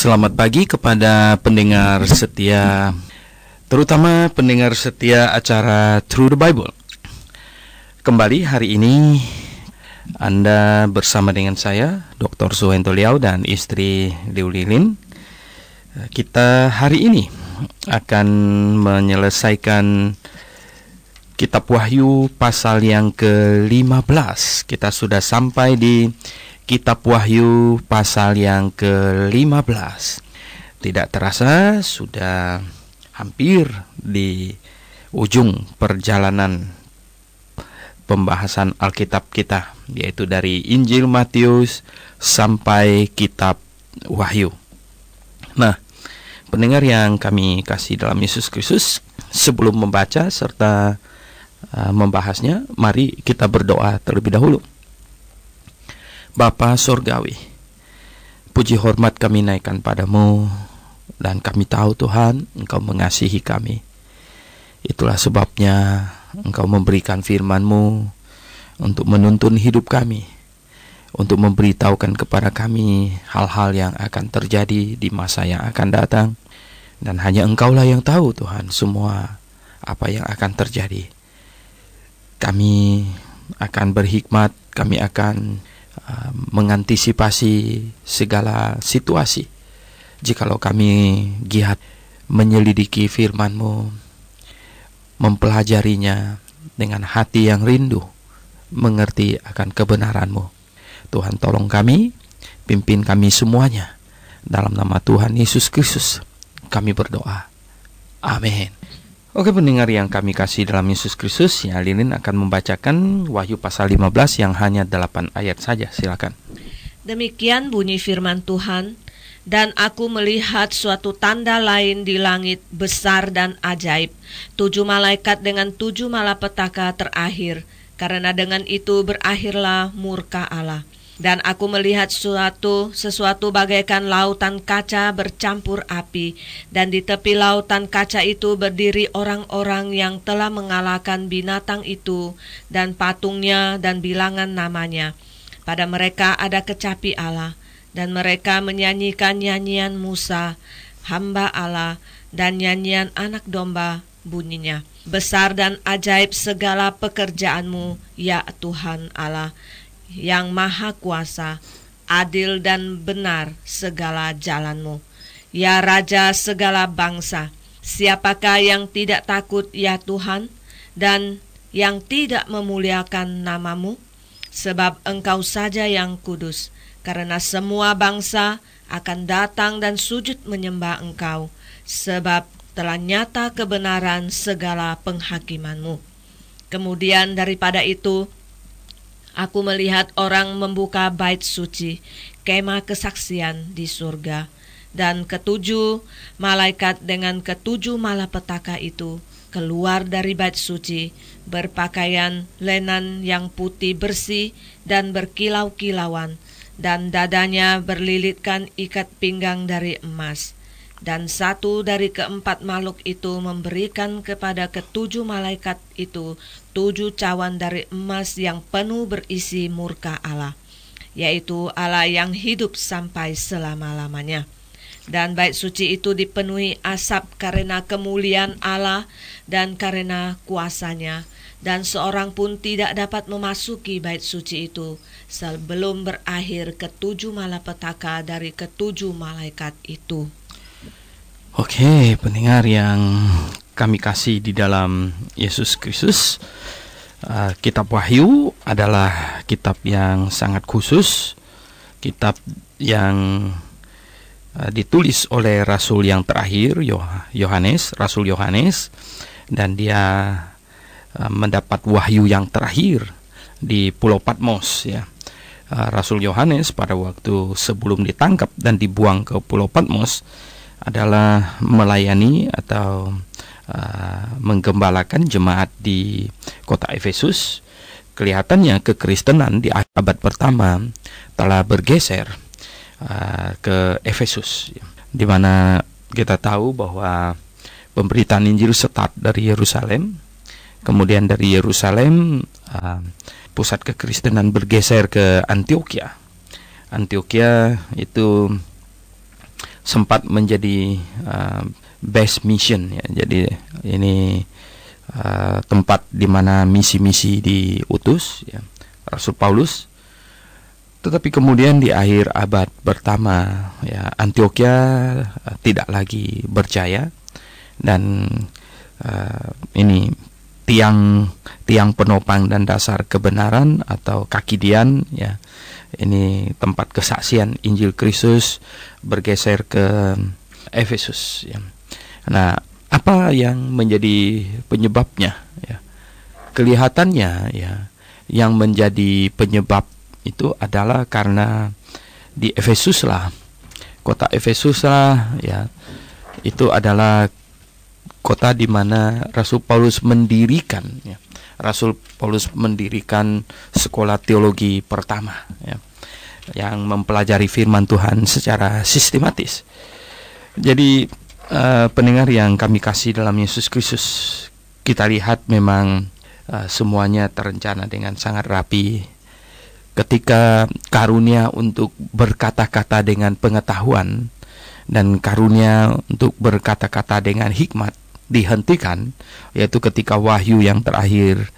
Selamat pagi kepada pendengar setia, terutama pendengar setia acara Through the Bible. Kembali hari ini Anda bersama dengan saya, Dr. Suwento Liao dan istri Liu Lilin. Kita hari ini akan menyelesaikan Kitab Wahyu pasal yang ke-15. Kita sudah sampai di Kitab Wahyu pasal yang ke-15. Tidak terasa sudah hampir di ujung perjalanan pembahasan Alkitab kita, yaitu dari Injil Matius sampai Kitab Wahyu. Nah, pendengar yang kami kasih dalam Yesus Kristus, sebelum membaca serta membahasnya, mari kita berdoa terlebih dahulu. Bapa Sorgawi, puji hormat kami naikkan padamu, dan kami tahu Tuhan, Engkau mengasihi kami. Itulah sebabnya Engkau memberikan firman-Mu untuk menuntun hidup kami, untuk memberitahukan kepada kami hal-hal yang akan terjadi di masa yang akan datang. Dan hanya Engkaulah yang tahu Tuhan semua apa yang akan terjadi. Kami akan berhikmat, kami akan mengantisipasi segala situasi. Jikalau kami giat menyelidiki firman-Mu, mempelajarinya dengan hati yang rindu, mengerti akan kebenaran-Mu. Tuhan, tolong kami, pimpin kami semuanya. Dalam nama Tuhan Yesus Kristus kami berdoa. Amin. Oke, pendengar yang kami kasih dalam Yesus Kristus, ya, Lilin akan membacakan Wahyu pasal 15 yang hanya 8 ayat saja. Silakan. Demikian bunyi firman Tuhan, dan aku melihat suatu tanda lain di langit besar dan ajaib, 7 malaikat dengan 7 malapetaka terakhir, karena dengan itu berakhirlah murka Allah. Dan aku melihat sesuatu bagaikan lautan kaca bercampur api, dan di tepi lautan kaca itu berdiri orang-orang yang telah mengalahkan binatang itu dan patungnya dan bilangan namanya. Pada mereka ada kecapi Allah, dan mereka menyanyikan nyanyian Musa, hamba Allah, dan nyanyian anak domba bunyinya. Besar dan ajaib segala pekerjaan-Mu, ya Tuhan Allah, yang maha kuasa, adil dan benar segala jalan-Mu. Ya Raja segala bangsa, siapakah yang tidak takut ya Tuhan, dan yang tidak memuliakan nama-Mu? Sebab Engkau saja yang kudus, karena semua bangsa akan datang dan sujud menyembah Engkau, sebab telah nyata kebenaran segala penghakiman-Mu. Kemudian daripada itu, aku melihat orang membuka bait suci, kemah kesaksian di surga, dan 7 malaikat dengan 7 malapetaka itu keluar dari bait suci, berpakaian lenan yang putih bersih dan berkilau-kilauan, dan dadanya berlilitkan ikat pinggang dari emas. Dan satu dari 4 makhluk itu memberikan kepada 7 malaikat itu 7 cawan dari emas yang penuh berisi murka Allah, yaitu Allah yang hidup sampai selama-lamanya. Dan bait suci itu dipenuhi asap karena kemuliaan Allah dan karena kuasanya, dan seorang pun tidak dapat memasuki bait suci itu sebelum berakhir 7 malapetaka dari 7 malaikat itu. Oke, pendengar yang kami kasih di dalam Yesus Kristus, Kitab Wahyu adalah kitab yang sangat khusus, kitab yang ditulis oleh Rasul yang terakhir, Rasul Yohanes, dan dia mendapat wahyu yang terakhir di Pulau Patmos, ya. Rasul Yohanes pada waktu sebelum ditangkap dan dibuang ke Pulau Patmos adalah melayani atau menggembalakan jemaat di kota Efesus. Kelihatannya kekristenan di abad pertama telah bergeser ke Efesus, di mana kita tahu bahwa pemberitaan Injil start dari Yerusalem, kemudian dari Yerusalem pusat kekristenan bergeser ke Antioquia. Antioquia itu sempat menjadi base mission ya. Jadi ini tempat di mana misi-misi diutus ya, Rasul Paulus. Tetapi kemudian di akhir abad pertama ya, Antioquia tidak lagi berjaya, dan ini tiang penopang dan dasar kebenaran atau kakidian ya, ini tempat kesaksian Injil Kristus, bergeser ke Efesus ya. Nah, apa yang menjadi penyebabnya ya? Kelihatannya ya, yang menjadi penyebab itu adalah karena di Efesus lah, kota Efesus lah ya, itu adalah kota di mana Rasul Paulus mendirikan ya. Rasul Paulus mendirikan sekolah teologi pertama ya, yang mempelajari firman Tuhan secara sistematis. Jadi pendengar yang kami kasih dalam Yesus Kristus, kita lihat memang semuanya terencana dengan sangat rapi. Ketika karunia untuk berkata-kata dengan pengetahuan dan karunia untuk berkata-kata dengan hikmat dihentikan, yaitu ketika wahyu yang terakhir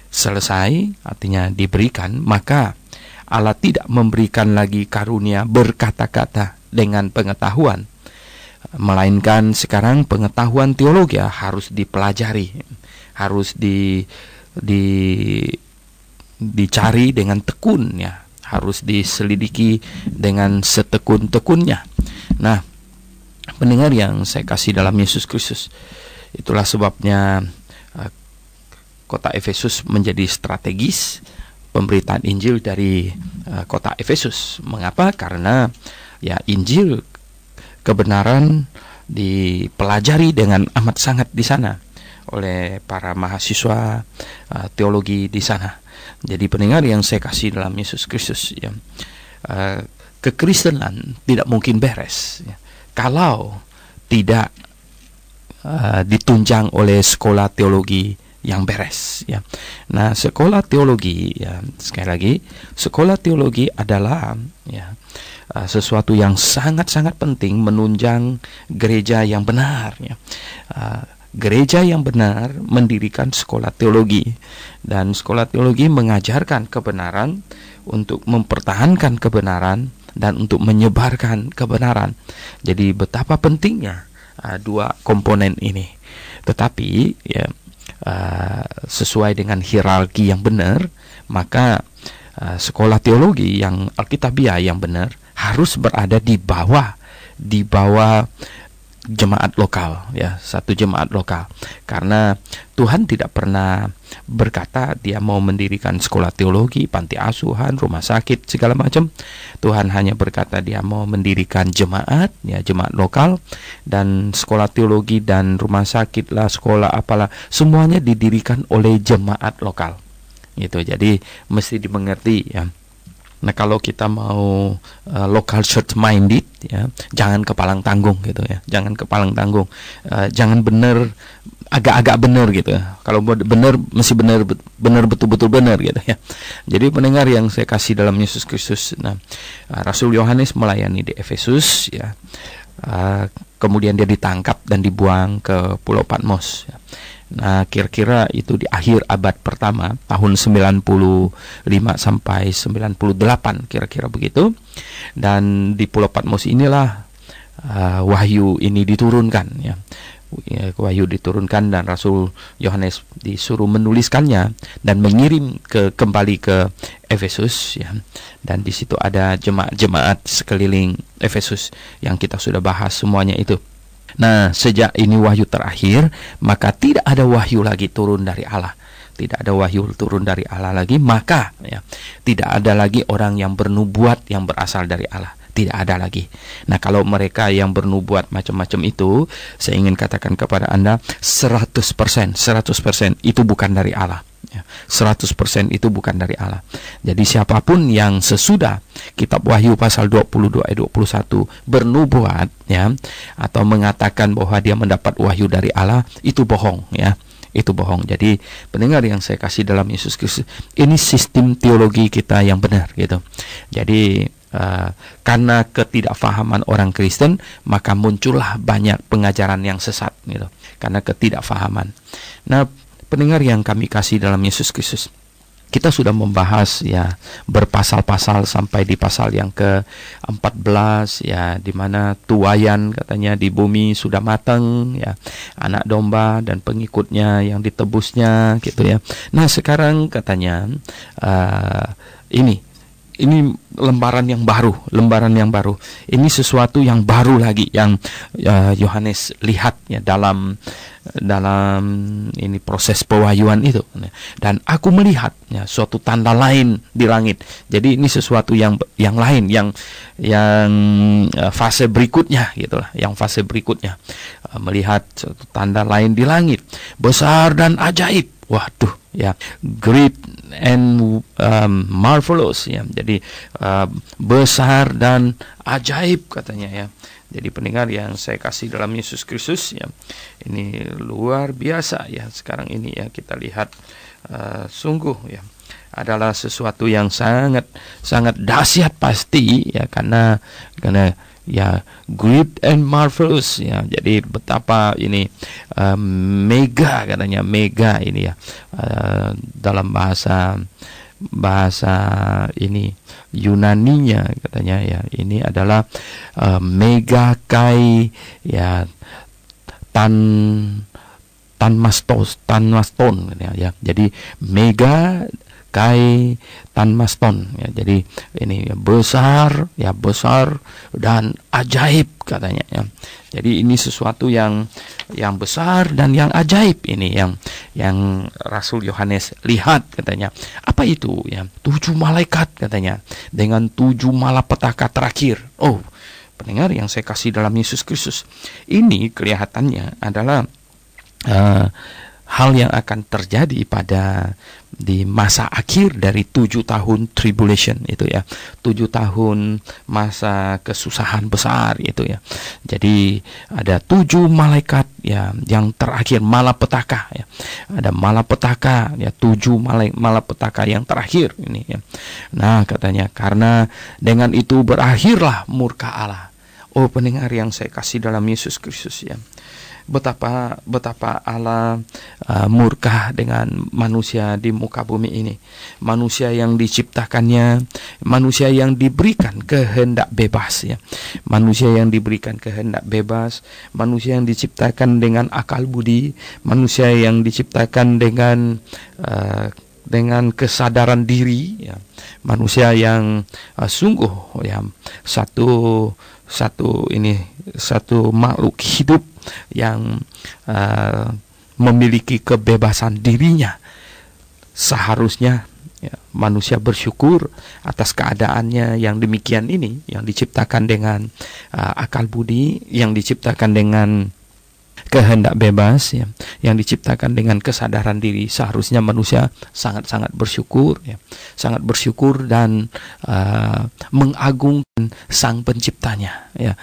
selesai, artinya diberikan, maka Allah tidak memberikan lagi karunia berkata-kata dengan pengetahuan, melainkan sekarang pengetahuan teologi harus dipelajari, harus dicari dengan tekun ya, harus diselidiki dengan setekun-tekunnya. Nah, pendengar yang saya kasih dalam Yesus Kristus, itulah sebabnya kota Efesus menjadi strategis pemberitaan Injil dari kota Efesus. Mengapa? Karena ya, Injil kebenaran dipelajari dengan amat sangat di sana oleh para mahasiswa teologi di sana. Jadi pendengar yang saya kasih dalam Yesus Kristus ya, kekristenan tidak mungkin beres ya, kalau tidak ditunjang oleh sekolah teologi yang beres ya. Nah, sekolah teologi ya, sekali lagi, sekolah teologi adalah ya, sesuatu yang sangat-sangat penting menunjang gereja yang benar ya. Gereja yang benar mendirikan sekolah teologi, dan sekolah teologi mengajarkan kebenaran untuk mempertahankan kebenaran dan untuk menyebarkan kebenaran. Jadi betapa pentingnya dua komponen ini. Tetapi ya, sesuai dengan hierarki yang benar, maka sekolah teologi yang alkitabiah yang benar harus berada di bawah jemaat lokal ya, satu jemaat lokal. Karena Tuhan tidak pernah berkata dia mau mendirikan sekolah teologi, panti asuhan, rumah sakit, segala macam. Tuhan hanya berkata dia mau mendirikan jemaat ya, jemaat lokal, dan sekolah teologi dan rumah sakit lah, sekolah apalah, semuanya didirikan oleh jemaat lokal. Gitu. Jadi mesti dimengerti ya. Nah, kalau kita mau local church minded ya, jangan kepalang tanggung gitu ya. Jangan kepalang tanggung. Jangan benar, agak-agak benar gitu ya. Kalau benar mesti benar betul-betul benar gitu ya. Jadi pendengar yang saya kasih dalam Yesus Kristus, nah, Rasul Yohanes melayani di Efesus ya. Kemudian dia ditangkap dan dibuang ke Pulau Patmos ya. Nah, kira-kira itu di akhir abad pertama, tahun 95 sampai 98, kira-kira begitu. Dan di Pulau Patmos inilah wahyu ini diturunkan ya. Wahyu diturunkan dan Rasul Yohanes disuruh menuliskannya dan mengirim kembali ke Efesus ya. Dan di situ ada jemaat-jemaat sekeliling Efesus yang kita sudah bahas semuanya itu. Nah, sejak ini wahyu terakhir, maka tidak ada wahyu lagi turun dari Allah. Tidak ada wahyu turun dari Allah lagi, maka ya, tidak ada lagi orang yang bernubuat yang berasal dari Allah. Tidak ada lagi. Nah, kalau mereka yang bernubuat macam-macam itu, saya ingin katakan kepada Anda, 100% itu bukan dari Allah. 100% itu bukan dari Allah. Jadi siapapun yang sesudah kitab Wahyu pasal 22 ayat 21 bernubuat ya, atau mengatakan bahwa dia mendapat wahyu dari Allah, itu bohong ya. Itu bohong. Jadi pendengar yang saya kasih dalam Yesus Kristus, ini sistem teologi kita yang benar gitu. Jadi Karena ketidakfahaman orang Kristen, maka muncullah banyak pengajaran yang sesat gitu. Karena ketidakfahaman. Nah, pendengar yang kami kasih dalam Yesus Kristus, kita sudah membahas ya berpasal-pasal sampai di pasal yang ke-14 ya, di mana tuayan katanya di bumi sudah matang ya, anak domba dan pengikutnya yang ditebusnya gitu ya. Nah, sekarang katanya ini lembaran yang baru. Ini sesuatu yang baru lagi yang Yohanes lihat ya dalam ini proses pewahyuan itu. Dan aku melihat ya suatu tanda lain di langit. Jadi ini sesuatu yang lain, yang fase berikutnya gitulah, yang fase berikutnya. Melihat suatu tanda lain di langit, besar dan ajaib. Waduh ya, great and marvelous ya. Jadi besar dan ajaib katanya ya. Jadi pendengar yang saya kasih dalam Yesus Kristus ya, ini luar biasa ya. Sekarang ini ya kita lihat sungguh ya adalah sesuatu yang sangat dahsyat pasti ya, karena ya great and marvelous ya. Jadi betapa ini mega katanya, mega ini ya, dalam bahasa ini Yunaninya katanya ya, ini adalah mega kai ya tanmaston ya. Jadi mega kai tanmaston ya. Jadi ini ya, besar dan ajaib katanya ya. Jadi ini sesuatu yang besar dan yang ajaib ini yang Rasul Yohanes lihat katanya. Apa itu ya? 7 malaikat katanya dengan 7 malapetaka terakhir. Oh, pendengar yang saya kasih dalam Yesus Kristus, ini kelihatannya adalah hal yang akan terjadi di masa akhir dari 7 tahun tribulation itu ya, 7 tahun masa kesusahan besar itu ya. Jadi ada 7 malaikat ya yang terakhir, malapetaka ya. Ada malapetaka ya, 7 malapetaka yang terakhir ini ya. Nah, katanya karena dengan itu berakhirlah murka Allah. Oh, pendengar yang saya kasih dalam Yesus Kristus ya, betapa Allah murka dengan manusia di muka bumi ini. Manusia yang diciptakannya, manusia yang diberikan kehendak bebas ya. Manusia yang diberikan kehendak bebas, manusia yang diciptakan dengan akal budi, manusia yang diciptakan dengan kesadaran diri ya. Manusia yang sungguh ya satu makhluk hidup yang memiliki kebebasan dirinya. Seharusnya ya, manusia bersyukur atas keadaannya yang demikian ini, yang diciptakan dengan akal budi, yang diciptakan dengan kehendak bebas ya, yang diciptakan dengan kesadaran diri. Seharusnya manusia sangat bersyukur ya, sangat bersyukur dan mengagungkan Sang Penciptanya ya,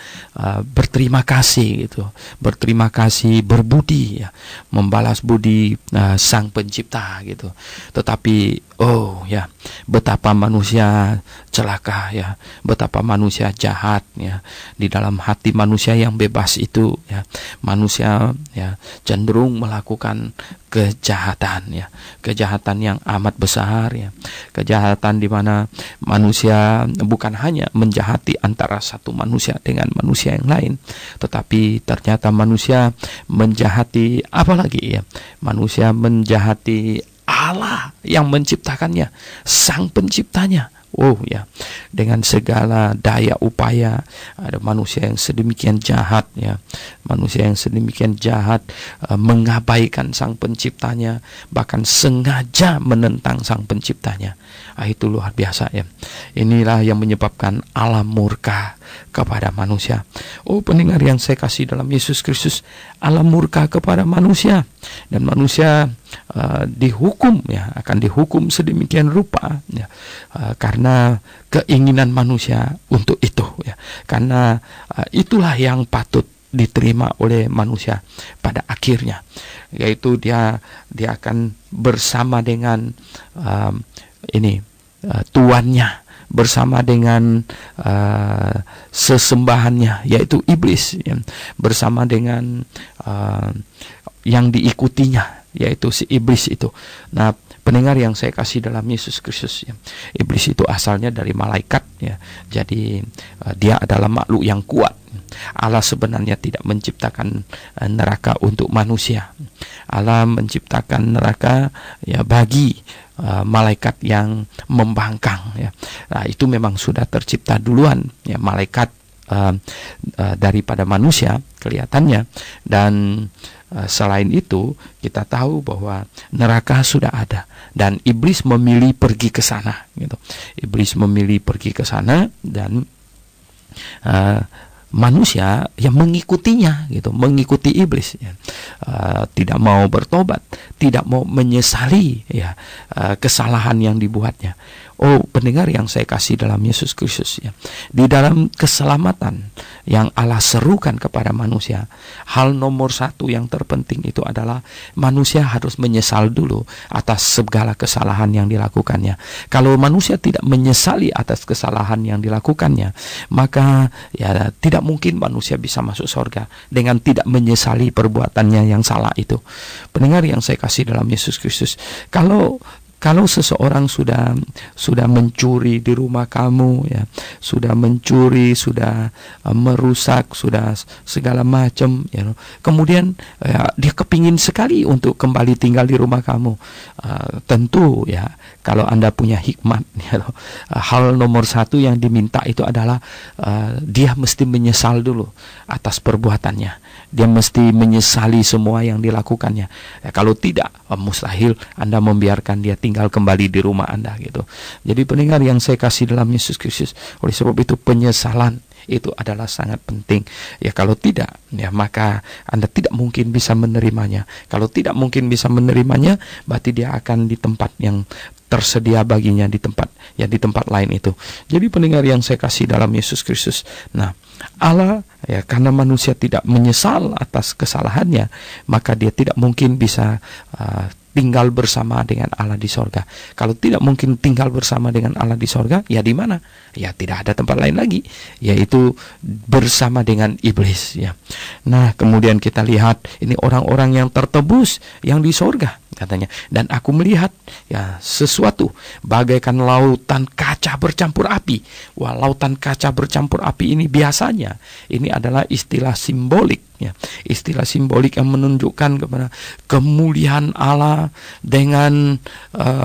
berterima kasih gitu, berterima kasih, berbudi ya, membalas budi Sang Pencipta gitu. Tetapi oh ya, betapa manusia celaka ya, betapa manusia jahat ya. Di dalam hati manusia yang bebas itu ya, manusia ya cenderung melakukan kejahatan ya, kejahatan yang amat besar ya, kejahatan di mana manusia bukan hanya menjahati antara satu manusia dengan manusia yang lain, tetapi ternyata manusia menjahati apa lagi ya, manusia menjahati Allah yang menciptakannya, Sang Penciptanya. Oh ya, dengan segala daya upaya ada manusia yang sedemikian jahat ya, manusia yang sedemikian jahat mengabaikan Sang Penciptanya, bahkan sengaja menentang Sang Penciptanya. Itu luar biasa ya. Inilah yang menyebabkan Allah murka kepada manusia. Oh, pendengar yang saya kasih dalam Yesus Kristus, Allah murka kepada manusia dan manusia dihukum ya, akan dihukum sedemikian rupa ya, karena keinginan manusia untuk itu ya, karena itulah yang patut diterima oleh manusia pada akhirnya, yaitu dia akan bersama dengan tuannya, bersama dengan sesembahannya, yaitu iblis, ya, bersama dengan yang diikutinya, yaitu si iblis itu. Nah, pendengar yang saya kasih dalam Yesus Kristus, ya, iblis itu asalnya dari malaikat, ya. Jadi dia adalah makhluk yang kuat. Allah sebenarnya tidak menciptakan neraka untuk manusia. Allah menciptakan neraka, ya, bagi malaikat yang membangkang, ya. Nah, itu memang sudah tercipta duluan, ya, malaikat daripada manusia kelihatannya. Dan selain itu kita tahu bahwa neraka sudah ada dan iblis memilih pergi ke sana, gitu. Iblis memilih pergi ke sana dan manusia yang mengikutinya, gitu, mengikuti iblis, ya. Tidak mau bertobat, tidak mau menyesali, ya, kesalahan yang dibuatnya. Oh, pendengar yang saya kasih dalam Yesus Kristus, ya, di dalam keselamatan yang Allah serukan kepada manusia, hal nomor satu yang terpenting itu adalah manusia harus menyesal dulu atas segala kesalahan yang dilakukannya. Kalau manusia tidak menyesali atas kesalahan yang dilakukannya, maka ya tidak mungkin manusia bisa masuk surga dengan tidak menyesali perbuatannya yang salah itu. Pendengar yang saya kasih dalam Yesus Kristus, kalau seseorang sudah mencuri di rumah kamu, ya, sudah mencuri, sudah merusak, sudah segala macam, ya, kemudian ya, dia kepingin sekali untuk kembali tinggal di rumah kamu, tentu, ya, kalau Anda punya hikmat, ya, hal nomor satu yang diminta itu adalah dia mesti menyesal dulu atas perbuatannya. Dia mesti menyesali semua yang dilakukannya. Ya, kalau tidak, mustahil Anda membiarkan dia tinggal kembali di rumah Anda, gitu. Jadi pendengar yang saya kasih dalam Yesus Kristus, oleh sebab itu penyesalan itu adalah sangat penting. Ya, kalau tidak, ya, maka Anda tidak mungkin bisa menerimanya. Kalau tidak mungkin bisa menerimanya, berarti dia akan di tempat yang tersedia baginya, di tempat lain itu. Jadi pendengar yang saya kasih dalam Yesus Kristus, nah, Allah, ya, karena manusia tidak menyesal atas kesalahannya, maka dia tidak mungkin bisa tinggal bersama dengan Allah di sorga. Kalau tidak mungkin tinggal bersama dengan Allah di sorga, ya di mana? Ya tidak ada tempat lain lagi, yaitu bersama dengan iblis, ya. Nah, kemudian kita lihat ini orang-orang yang tertebus yang di sorga, katanya. Dan aku melihat, ya, sesuatu bagaikan lautan kaca bercampur api. Wah, lautan kaca bercampur api ini biasanya ini adalah istilah simbolik, ya, istilah simbolik yang menunjukkan kepada kemuliaan Allah dengan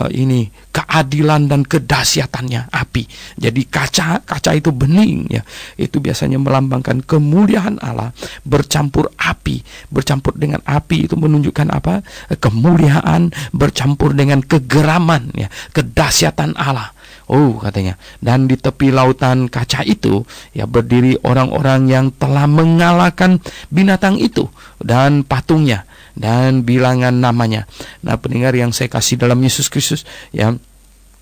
ini keadilan dan kedahsyatannya, api. Jadi kaca itu bening, ya, itu biasanya melambangkan kemuliaan Allah bercampur api, bercampur dengan api itu menunjukkan apa? Kemuliaan bercampur dengan kegeraman, ya, kedahsyatan Allah. Oh, katanya. Dan di tepi lautan kaca itu, ya, berdiri orang-orang yang telah mengalahkan binatang itu dan patungnya dan bilangan namanya. Nah, pendengar yang saya kasih dalam Yesus Kristus, ya,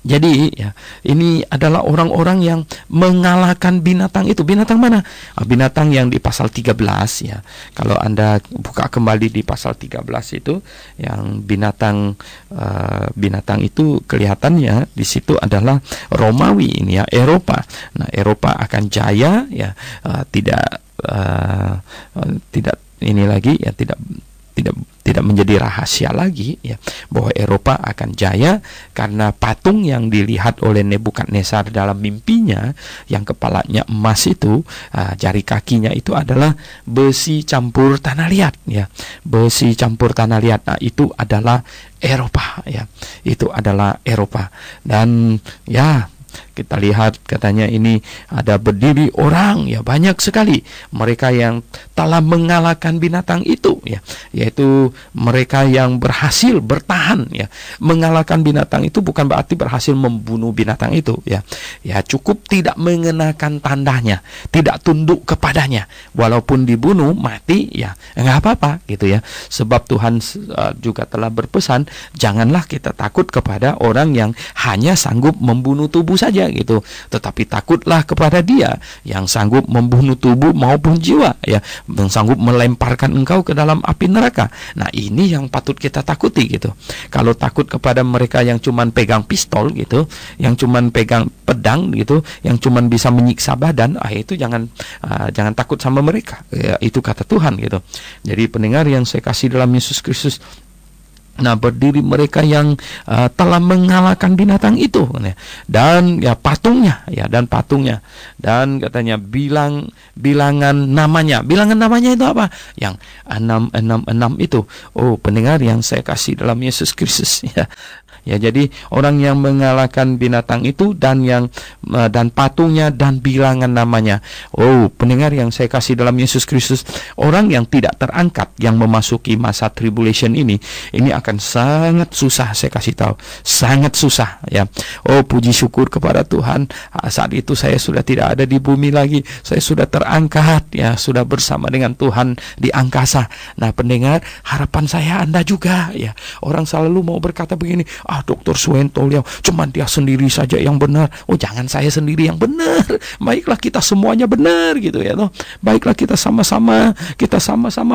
jadi, ya, ini adalah orang-orang yang mengalahkan binatang itu. Binatang mana? Binatang yang di pasal 13, ya. Kalau Anda buka kembali di pasal 13 itu, yang binatang itu kelihatannya di situ adalah Romawi, ini, ya, Eropa. Nah, Eropa akan jaya, ya, tidak ini lagi, ya, tidak menjadi rahasia lagi, ya, bahwa Eropa akan jaya karena patung yang dilihat oleh Nebukadnezar dalam mimpinya, yang kepalanya emas itu, jari kakinya itu adalah besi campur tanah liat, ya, besi campur tanah liat. Nah, itu adalah Eropa, ya, itu adalah Eropa. Dan, ya, kita lihat katanya ini ada berdiri orang, ya, banyak sekali mereka yang telah mengalahkan binatang itu, ya, yaitu mereka yang berhasil bertahan, ya. Mengalahkan binatang itu bukan berarti berhasil membunuh binatang itu, ya. Ya, cukup tidak mengenakan tandanya, tidak tunduk kepadanya, walaupun dibunuh mati, ya, nggak apa-apa, gitu, ya. Sebab Tuhan juga telah berpesan, janganlah kita takut kepada orang yang hanya sanggup membunuh tubuh saja, saja gitu, tetapi takutlah kepada Dia yang sanggup membunuh tubuh maupun jiwa, ya, yang sanggup melemparkan engkau ke dalam api neraka. Nah, ini yang patut kita takuti gitu. Kalau takut kepada mereka yang cuman pegang pistol gitu, yang cuman pegang pedang gitu, yang cuman bisa menyiksa badan, itu jangan takut sama mereka. Ya, itu kata Tuhan gitu. Jadi pendengar yang saya kasih dalam Yesus Kristus, nah, berdiri mereka yang telah mengalahkan binatang itu, dan ya patungnya, dan katanya bilangan namanya itu apa? Yang 666 itu. Oh, pendengar yang saya kasih dalam Yesus Kristus, ya. Ya, jadi orang yang mengalahkan binatang itu dan patungnya dan bilangan namanya. Oh, pendengar yang saya kasih dalam Yesus Kristus, orang yang tidak terangkat yang memasuki masa tribulation ini akan sangat susah, saya kasih tahu. Sangat susah, ya. Oh, puji syukur kepada Tuhan. Saat itu saya sudah tidak ada di bumi lagi. Saya sudah terangkat, ya, sudah bersama dengan Tuhan di angkasa. Nah, pendengar, harapan saya Anda juga, ya. Orang selalu mau berkata begini, Dr. Swentol ya, cuman dia sendiri saja yang benar. Oh, jangan saya sendiri yang benar. Baiklah kita semuanya benar gitu ya toh. Baiklah kita sama-sama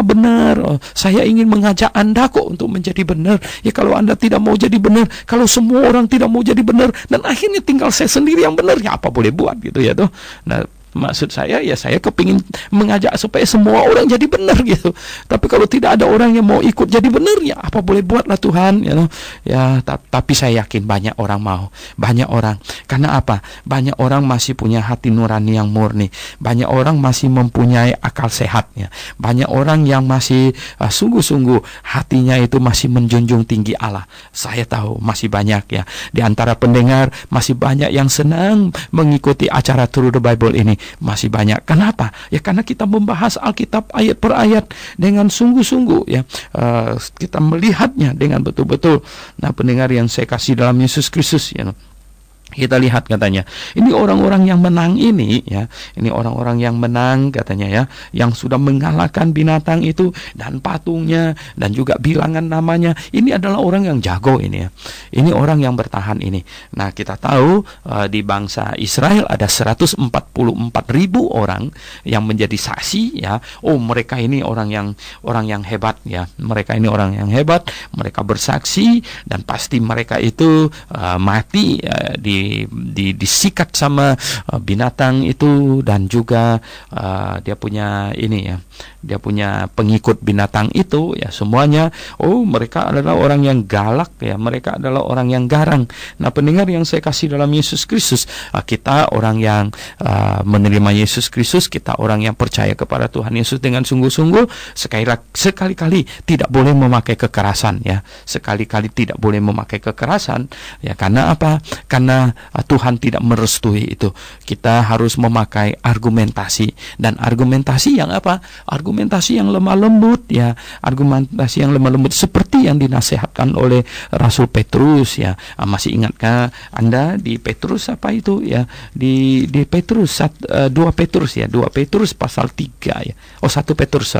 benar. Oh, saya ingin mengajak Anda kok untuk menjadi benar. Ya, kalau Anda tidak mau jadi benar, kalau semua orang tidak mau jadi benar, dan akhirnya tinggal saya sendiri yang benar, ya apa boleh buat gitu ya toh. Nah, maksud saya, ya saya kepingin mengajak supaya semua orang jadi benar gitu. Tapi kalau tidak ada orang yang mau ikut jadi benar, ya apa boleh buatlah Tuhan, ya. Tapi saya yakin banyak orang mau, banyak orang. Karena apa? Banyak orang masih punya hati nurani yang murni. Banyak orang masih mempunyai akal sehatnya. Banyak orang yang masih sungguh-sungguh hatinya itu masih menjunjung tinggi Allah. Saya tahu masih banyak, ya. Di antara pendengar masih banyak yang senang mengikuti acara Through the Bible ini. Masih banyak. Kenapa? Ya karena kita membahas Alkitab ayat per ayat dengan sungguh-sungguh, ya. Kita melihatnya dengan betul-betul. Nah, pendengar yang saya kasih dalam Yesus Kristus, ya. Kita lihat katanya, ini orang-orang yang menang ini, ya, ini orang-orang yang menang katanya, ya, yang sudah mengalahkan binatang itu dan patungnya dan juga bilangan namanya. Ini adalah orang yang jago ini, ya. Ini orang yang bertahan ini. Nah, kita tahu di bangsa Israel ada 144.000 orang yang menjadi saksi, ya. Oh, mereka ini orang yang hebat, ya. Mereka ini orang yang hebat, mereka bersaksi dan pasti mereka itu mati disikat sama binatang itu, dan juga dia punya ini, ya, dia punya pengikut binatang itu, ya, semuanya. Oh, mereka adalah orang yang galak, ya, mereka adalah orang yang garang. Nah, pendengar yang saya kasih dalam Yesus Kristus, kita orang yang menerima Yesus Kristus, kita orang yang percaya kepada Tuhan Yesus dengan sungguh-sungguh, sekali-kali tidak boleh memakai kekerasan, ya. Sekali-kali tidak boleh memakai kekerasan, ya. Karena apa? Karena Tuhan tidak merestui itu. Kita harus memakai argumentasi, dan argumentasi yang apa? Argumentasi yang lemah lembut, ya. Argumentasi yang lemah lembut seperti yang dinasihatkan oleh Rasul Petrus, ya. Masih ingatkah Anda di Petrus apa itu, ya? Di Petrus 2 Petrus, ya. 2 Petrus pasal 3, ya. 1 Petrus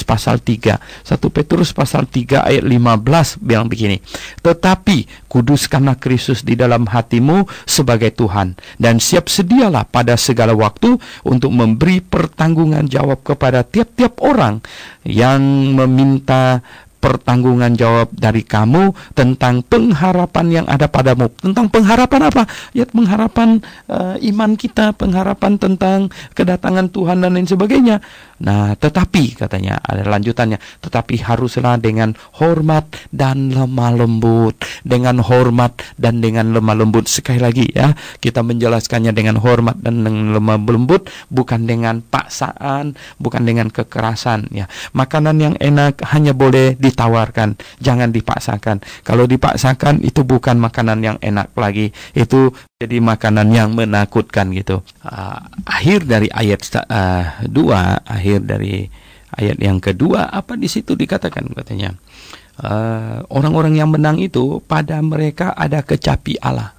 pasal 3. 1 Petrus pasal 3 ayat 15 bilang begini. Tetapi kuduskanlah Kristus di dalam hatimu sebagai Tuhan, dan siap sedialah pada segala waktu untuk memberi pertanggungan jawab kepada tiap-tiap orang yang meminta pertanggungan jawab dari kamu tentang pengharapan yang ada padamu. Tentang pengharapan apa? Ya, pengharapan iman kita, pengharapan tentang kedatangan Tuhan dan lain sebagainya. Nah, tetapi katanya ada lanjutannya, tetapi haruslah dengan hormat dan lemah lembut, dengan hormat dan dengan lemah lembut. Sekali lagi, ya, kita menjelaskannya dengan hormat dan dengan lemah lembut, bukan dengan paksaan, bukan dengan kekerasan, ya. Makanan yang enak hanya boleh ditawarkan, jangan dipaksakan. Kalau dipaksakan itu bukan makanan yang enak lagi, itu jadi makanan yang menakutkan gitu. Akhir dari ayat 2, akhir dari ayat yang kedua, apa di situ dikatakan katanya, orang-orang yang menang itu pada mereka ada kecapi Allah.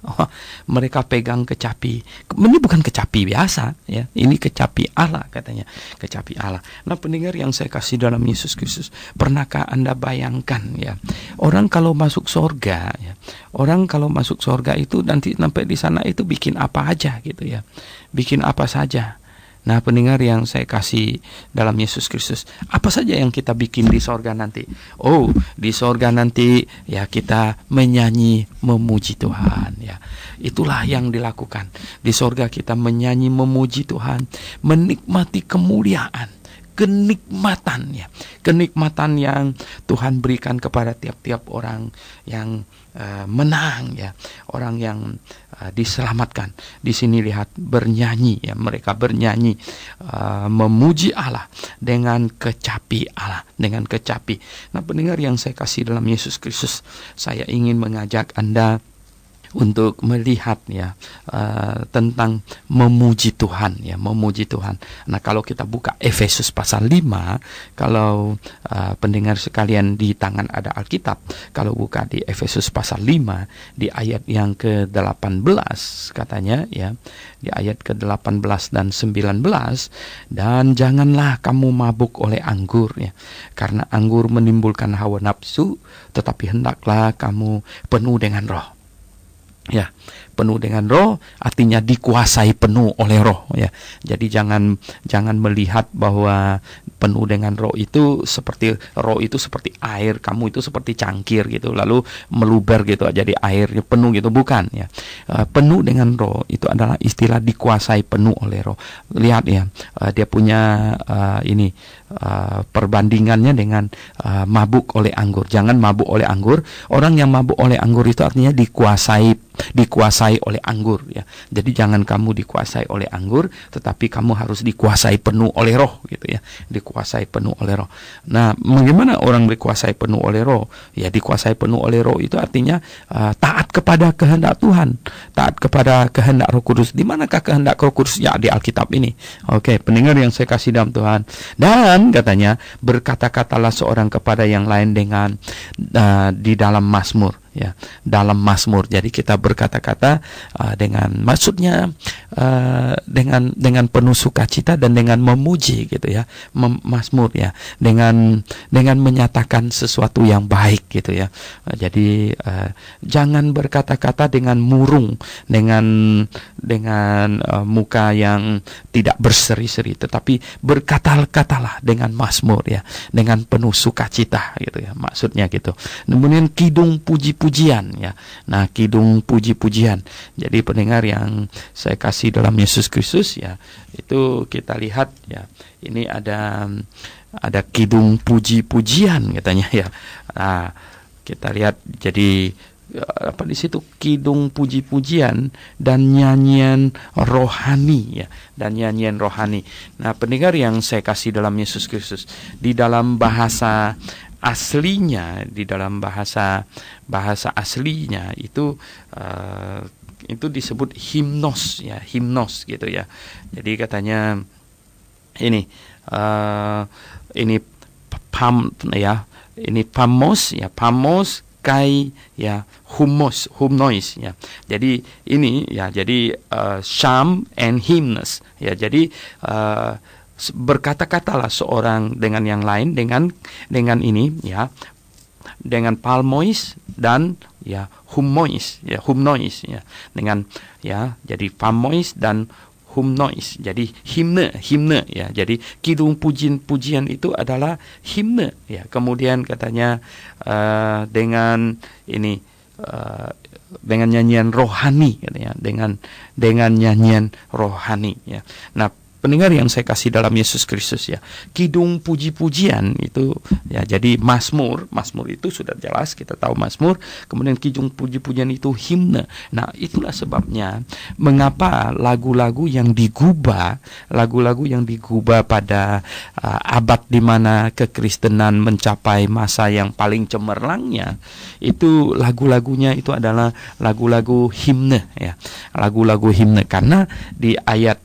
Mereka pegang kecapi. Ini bukan kecapi biasa, ya. Ini kecapi Allah katanya, kecapi Allah. Nah, pendengar yang saya kasih dalam Yesus Kristus, pernahkah Anda bayangkan ya, orang kalau masuk surga ya, orang kalau masuk surga itu nanti sampai di sana itu bikin apa aja gitu ya, bikin apa saja. Nah, pendengar yang saya kasih dalam Yesus Kristus, apa saja yang kita bikin di sorga nanti? Oh, di sorga nanti ya kita menyanyi memuji Tuhan ya. Itulah yang dilakukan. Di sorga kita menyanyi memuji Tuhan, menikmati kemuliaan, kenikmatan ya. Kenikmatan yang Tuhan berikan kepada tiap-tiap orang yang menang ya, orang yang diselamatkan. Di sini lihat bernyanyi ya, mereka bernyanyi memuji Allah dengan kecapi Allah, dengan kecapi. Nah, pendengar yang saya kasih dalam Yesus Kristus, saya ingin mengajak Anda untuk melihat ya tentang memuji Tuhan ya, memuji Tuhan. Nah, kalau kita buka Efesus pasal 5, kalau pendengar sekalian di tangan ada Alkitab, kalau buka di Efesus pasal 5 di ayat yang ke-18 katanya ya, di ayat ke-18 dan 19, dan janganlah kamu mabuk oleh anggur ya, karena anggur menimbulkan hawa nafsu, tetapi hendaklah kamu penuh dengan Roh. Ya, penuh dengan Roh artinya dikuasai penuh oleh Roh ya. Jadi jangan melihat bahwa penuh dengan Roh itu seperti Roh itu seperti air, kamu itu seperti cangkir gitu, lalu meluber gitu jadi airnya penuh gitu, bukan ya. Penuh dengan Roh itu adalah istilah dikuasai penuh oleh Roh. Lihat ya, dia punya perbandingannya dengan mabuk oleh anggur. Jangan mabuk oleh anggur. Orang yang mabuk oleh anggur itu artinya dikuasai oleh anggur ya. Jadi jangan kamu dikuasai oleh anggur, tetapi kamu harus dikuasai penuh oleh Roh gitu ya. Dikuasai penuh oleh Roh. Nah, bagaimana orang dikuasai penuh oleh Roh? Ya, dikuasai penuh oleh Roh itu artinya taat kepada kehendak Tuhan, taat kepada kehendak Roh Kudus. Di manakah kehendak Roh Kudus? Ya, di Alkitab ini. Oke, pendengar yang saya kasih dalam Tuhan. Dan katanya berkata-katalah seorang kepada yang lain dengan di dalam Mazmur ya, dalam Mazmur. Jadi kita berkata-kata dengan maksudnya dengan penuh sukacita dan dengan memuji gitu ya, Mazmur ya, dengan menyatakan sesuatu yang baik gitu ya. Jadi jangan berkata-kata dengan murung, dengan muka yang tidak berseri-seri, tetapi berkata-katalah dengan Mazmur ya, dengan penuh sukacita gitu ya, maksudnya gitu. Kemudian kidung puji-pujian ya. Nah, kidung puji-pujian. Jadi pendengar yang saya kasih dalam Yesus Kristus ya, itu kita lihat ya, ini ada kidung puji-pujian katanya ya. Nah, kita lihat jadi apa di situ, kidung puji-pujian dan nyanyian rohani ya, dan nyanyian rohani. Nah, pendengar yang saya kasih dalam Yesus Kristus, di dalam bahasa aslinya, di dalam bahasa aslinya itu disebut himnos ya, himnos gitu ya. Jadi katanya ini pamos ya, pamos kai ya, humnois ya. Jadi ini ya, jadi psalm and hymns ya. Jadi berkata-katalah seorang dengan yang lain dengan ini ya, dengan palmois dan ya humnois ya, dengan ya, jadi palmois dan humnois, jadi himne ya. Jadi kidung pujian itu adalah himne ya. Kemudian katanya dengan ini dengan nyanyian rohani katanya, dengan nyanyian rohani ya. Nah, pendengar yang saya kasih dalam Yesus Kristus ya, kidung puji-pujian itu ya, jadi Mazmur itu sudah jelas kita tahu Mazmur. Kemudian kidung puji-pujian itu himne. Nah, itulah sebabnya mengapa lagu-lagu yang digubah pada abad di mana kekristenan mencapai masa yang paling cemerlangnya, itu lagu-lagunya itu adalah lagu-lagu himne ya, lagu-lagu himne. Karena di ayat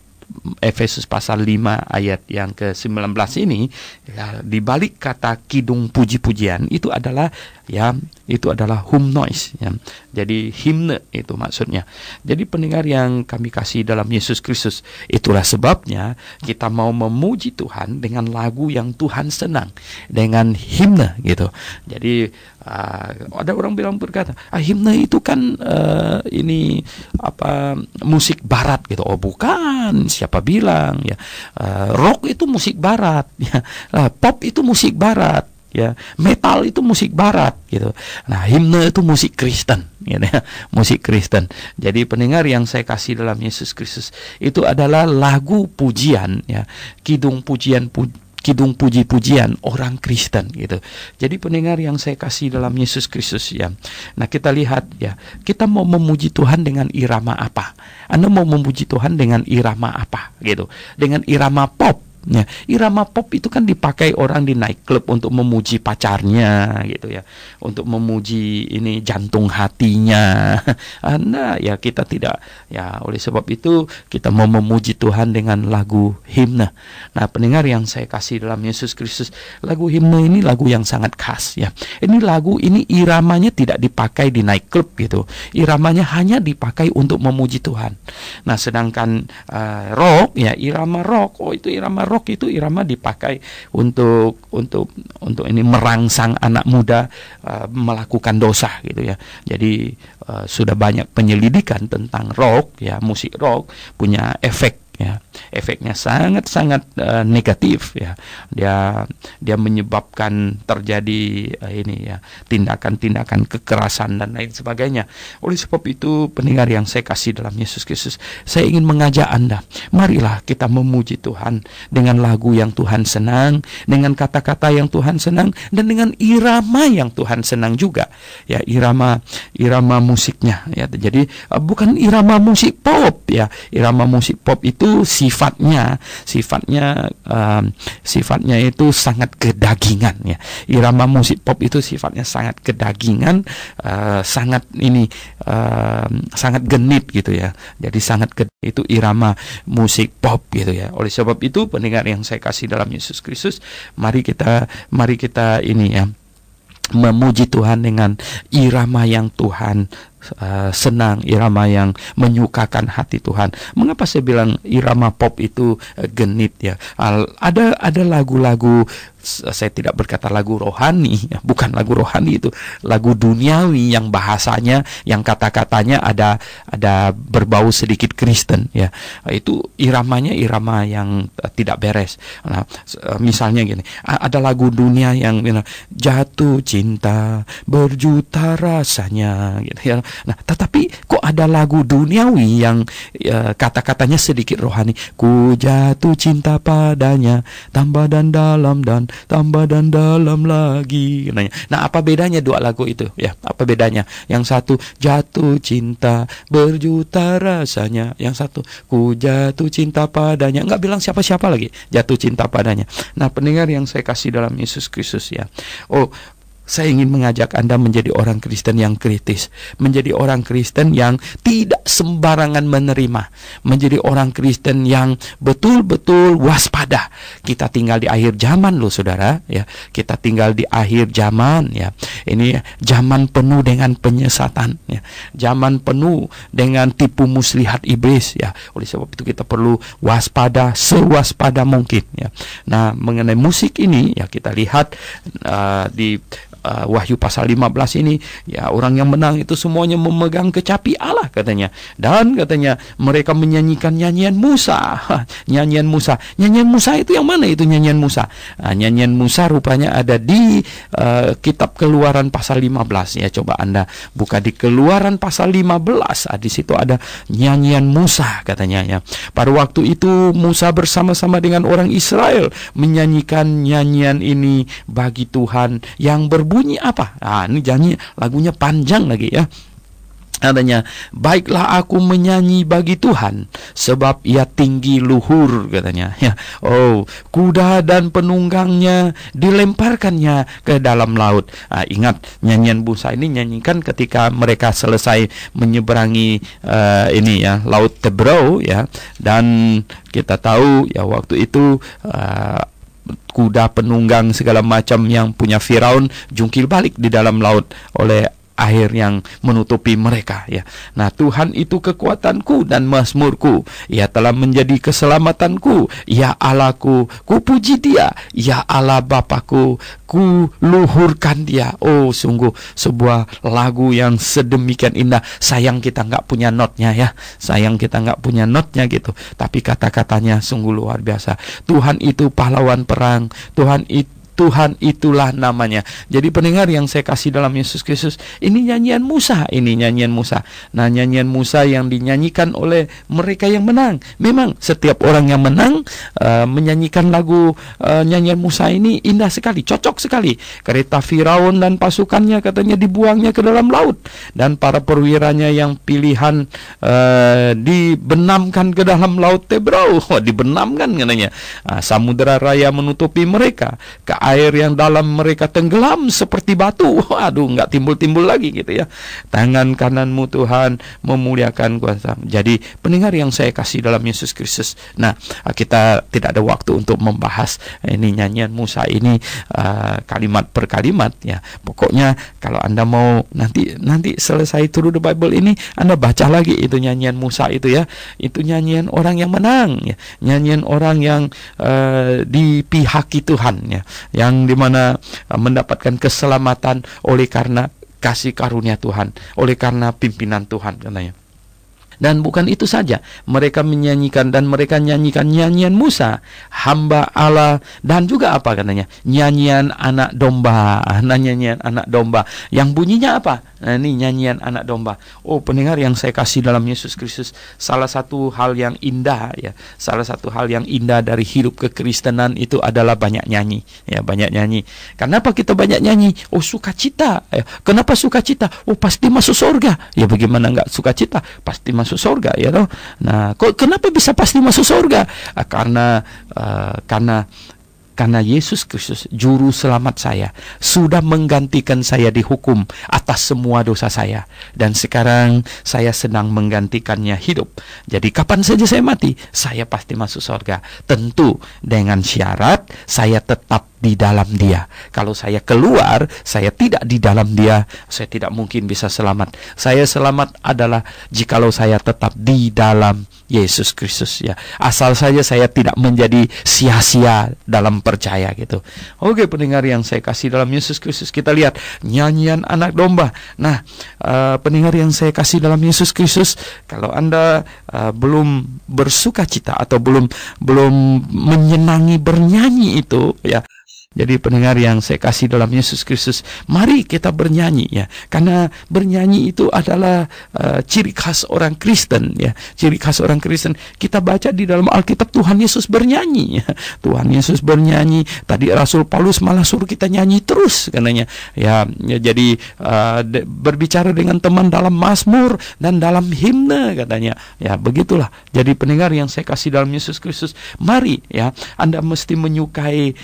Efesus pasal 5 ayat yang ke-19 ini, ya, di balik kata kidung puji-pujian itu adalah hymn noise, ya. Jadi himne itu maksudnya. Jadi pendengar yang kami kasih dalam Yesus Kristus, itulah sebabnya kita mau memuji Tuhan dengan lagu yang Tuhan senang, dengan himne gitu. Jadi ada orang berkata, himne itu kan ini musik barat gitu. Oh bukan, siapa bilang ya? Rock itu musik barat, ya. Pop itu musik barat, ya. Metal itu musik barat gitu. Nah, himne itu musik Kristen, gitu ya. Musik Kristen. Jadi pendengar yang saya kasih dalam Yesus Kristus, itu adalah lagu pujian, ya. Kidung puji-pujian orang Kristen gitu. Jadi pendengar yang saya kasih dalam Yesus Kristus, ya. Nah, kita lihat, ya, kita mau memuji Tuhan dengan irama apa? Anda mau memuji Tuhan dengan irama apa gitu? Dengan irama pop. Ya, irama pop itu kan dipakai orang di nightclub untuk memuji pacarnya gitu ya, untuk memuji ini jantung hatinya. Nah, ya kita tidak, ya oleh sebab itu kita mau memuji Tuhan dengan lagu himne. Nah, pendengar yang saya kasih dalam Yesus Kristus, lagu himne ini lagu yang sangat khas, ya. Ini lagu ini iramanya tidak dipakai di nightclub gitu. Iramanya hanya dipakai untuk memuji Tuhan. Nah, sedangkan rock, ya, irama rock, itu irama rock itu irama dipakai untuk ini merangsang anak muda melakukan dosa gitu ya. Jadi sudah banyak penyelidikan tentang rock, ya, musik rock punya efek, ya, efeknya sangat-sangat negatif, ya. Dia menyebabkan terjadi ini, ya, tindakan-tindakan kekerasan dan lain sebagainya. Oleh sebab itu pendengar yang saya kasih dalam Yesus Kristus, saya ingin mengajak Anda, marilah kita memuji Tuhan dengan lagu yang Tuhan senang, dengan kata-kata yang Tuhan senang, dan dengan irama yang Tuhan senang juga, ya, irama musiknya, ya. Jadi bukan irama musik pop, ya. Irama musik pop itu sifatnya itu sangat kedagingan, ya. Irama musik pop itu sifatnya sangat kedagingan, sangat genit gitu ya. Jadi itu irama musik pop gitu ya. Oleh sebab itu pendengar yang saya kasih dalam Yesus Kristus, mari kita ini, ya, memuji Tuhan dengan irama yang Tuhan senang, irama yang menyukakan hati Tuhan. Mengapa saya bilang irama pop itu genit, ya? Ada lagu-lagu, saya tidak berkata lagu rohani, ya, bukan lagu rohani, itu lagu duniawi yang bahasanya, yang kata-katanya ada berbau sedikit Kristen, ya. Itu iramanya irama yang tidak beres. Nah, misalnya gini, ada lagu dunia yang jatuh cinta berjuta rasanya gitu ya. Nah, tetapi kok ada lagu duniawi yang kata-katanya sedikit rohani. Ku jatuh cinta padanya, tambah dan dalam dan tambah dan dalam lagi. Nah, apa bedanya dua lagu itu? Ya, apa bedanya? Yang satu jatuh cinta berjuta rasanya, yang satu ku jatuh cinta padanya. Enggak bilang siapa-siapa lagi, jatuh cinta padanya. Nah, pendengar yang saya kasih dalam Yesus Kristus, ya. Saya ingin mengajak Anda menjadi orang Kristen yang kritis, menjadi orang Kristen yang tidak sembarangan menerima, menjadi orang Kristen yang betul-betul waspada. Kita tinggal di akhir zaman loh, saudara, ya. Kita tinggal di akhir zaman, ya. Ini zaman penuh dengan penyesatan, ya. Zaman penuh dengan tipu muslihat iblis, ya. Oleh sebab itu kita perlu waspada, sewaspada mungkin, ya. Nah, mengenai musik ini, ya, kita lihat di Wahyu pasal 15 ini, ya, orang yang menang itu semuanya memegang kecapi Allah katanya, dan katanya mereka menyanyikan nyanyian Musa. Nyanyian Musa itu yang mana itu nyanyian Musa? Nyanyian Musa rupanya ada di kitab Keluaran pasal 15, ya. Coba Anda buka di Keluaran pasal 15, di situ ada nyanyian Musa katanya, ya. Pada waktu itu Musa bersama-sama dengan orang Israel menyanyikan nyanyian ini bagi Tuhan yang berbunyi apa? Ini lagunya panjang lagi, ya. Adanya, baiklah aku menyanyi bagi Tuhan, sebab ia tinggi luhur, katanya. Ya, oh, kuda dan penunggangnya dilemparkannya ke dalam laut. Ingat, nyanyian Musa ini nyanyikan ketika mereka selesai menyeberangi laut Tebrau, ya. Dan kita tahu ya waktu itu kuda penunggang segala macam yang punya Firaun jungkir balik di dalam laut oleh air yang menutupi mereka, ya. Nah, Tuhan itu kekuatanku dan mazmurku. Ia telah menjadi keselamatanku. Ya Allahku, ku puji Dia. Ya Allah Bapakku, ku luhurkan Dia. Oh, sungguh sebuah lagu yang sedemikian indah. Sayang kita nggak punya notnya, ya. Sayang kita nggak punya notnya gitu. Tapi kata-katanya sungguh luar biasa. Tuhan itu pahlawan perang. Tuhan itulah namanya. Jadi pendengar yang saya kasih dalam Yesus Kristus, ini nyanyian Musa, Nah, nyanyian Musa yang dinyanyikan oleh mereka yang menang. Memang setiap orang yang menang menyanyikan lagu nyanyian Musa ini indah sekali, cocok sekali. Kereta Firaun dan pasukannya katanya dibuangnya ke dalam laut, dan para perwiranya yang pilihan dibenamkan ke dalam laut Tebrau. Dibenamkan katanya. Samudera raya menutupi mereka. Air yang dalam mereka tenggelam seperti batu. Aduh, nggak timbul-timbul lagi gitu ya. Tangan kananmu Tuhan memuliakan kuasa. Jadi pendengar yang saya kasih dalam Yesus Kristus. Nah, kita tidak ada waktu untuk membahas ini nyanyian Musa ini kalimat per kalimat, ya. Pokoknya kalau Anda mau nanti selesai Through the Bible ini, Anda baca lagi itu nyanyian Musa itu, ya. Itu nyanyian orang yang menang, ya. Nyanyian orang yang dipihaki Tuhan, ya. Yang dimana mendapatkan keselamatan oleh karena kasih karunia Tuhan, oleh karena pimpinan Tuhan, katanya. Dan bukan itu saja, mereka menyanyikan nyanyian Musa, hamba Allah, dan juga apa katanya, nyanyian anak domba. Nyanyian anak domba yang bunyinya apa? Nah, ini nyanyian anak domba. Oh, pendengar yang saya kasih dalam Yesus Kristus, salah satu hal yang indah, ya, salah satu hal yang indah dari hidup kekristenan itu adalah banyak nyanyi, ya, banyak nyanyi. Kenapa kita banyak nyanyi? Oh, sukacita. Kenapa sukacita? Oh, pasti masuk surga. Ya, bagaimana enggak sukacita? Pasti masuk surga, ya toh. Nah, kenapa bisa pasti masuk surga? Karena Yesus Kristus, juru selamat saya, sudah menggantikan saya dihukum atas semua dosa saya. Dan sekarang saya sedang menggantikannya hidup. Jadi kapan saja saya mati, saya pasti masuk surga. Tentu dengan syarat saya tetap di dalam Dia. Kalau saya keluar, saya tidak di dalam Dia, saya tidak mungkin bisa selamat. Saya selamat adalah jikalau saya tetap di dalam Yesus Kristus, ya. Asal saja saya tidak menjadi sia-sia dalam percaya gitu. Oke, pendengar yang saya kasih dalam Yesus Kristus, kita lihat nyanyian anak domba. Nah, pendengar yang saya kasih dalam Yesus Kristus, kalau Anda belum bersukacita atau belum menyenangi bernyanyi itu, ya. Jadi pendengar yang saya kasih dalam Yesus Kristus, mari kita bernyanyi, ya. Karena bernyanyi itu adalah ciri khas orang Kristen, ya. Ciri khas orang Kristen. Kita baca di dalam Alkitab Tuhan Yesus bernyanyi, ya. Tuhan Yesus bernyanyi. Tadi Rasul Paulus malah suruh kita nyanyi terus, katanya. Ya, jadi berbicara dengan teman dalam mazmur dan dalam himne, katanya. Ya, begitulah. Jadi pendengar yang saya kasih dalam Yesus Kristus, mari, ya, Anda mesti menyukai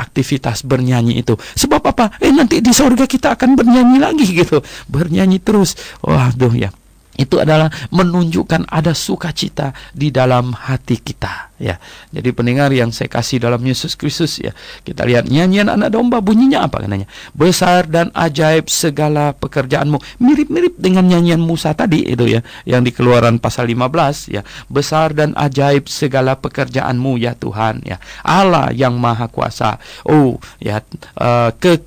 aktivitas bernyanyi itu. Sebab apa? Nanti di surga kita akan bernyanyi lagi gitu. Bernyanyi terus. Waduh, ya. Itu adalah menunjukkan ada sukacita di dalam hati kita, ya. Jadi pendengar yang saya kasih dalam Yesus Kristus, ya. Kita lihat nyanyian anak domba, bunyinya apa katanya? Besar dan ajaib segala pekerjaanmu. Mirip-mirip dengan nyanyian Musa tadi itu, ya, yang di Keluaran pasal 15, ya. Besar dan ajaib segala pekerjaanmu, ya Tuhan, ya. Allah yang Maha Kuasa. Oh, ya,